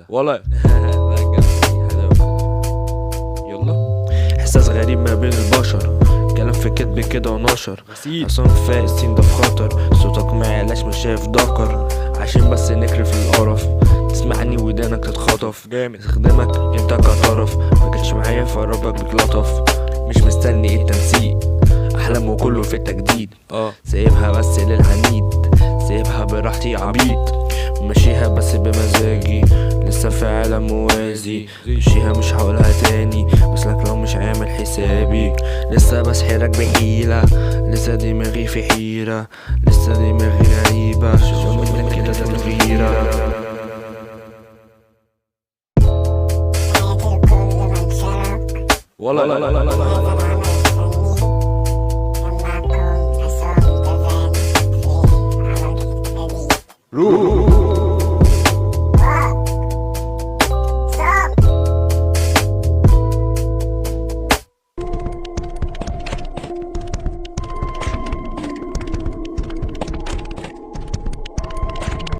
ولا لا جامد حلاوة. يلا. احساس غريب ما بين البشر، كلام في كدب كده ونشر، غسيل. حصان فاقسين ده في خطر، صوتك معلاش مش شايف دكر، عشان بس نكرف القرف، تسمعني ودانك تتخطف، جامد. استخدمك انت كطرف، ما كانش معايا فربك بتلطف، مش مستني ايه التنسيق، احلام وكله في التجديد، سايبها بس للعنيد، سايبها براحتي عبيط، ماشيها بس بمزاجي، لسه في عالم موازي، مشيها مش هقولها تاني، بس لك لو مش عامل حسابي، لسه بسحرك بحيلة، لسه دماغي في حيرة، لسه دماغي غريبة، شوف منك كده تغييرة. ولا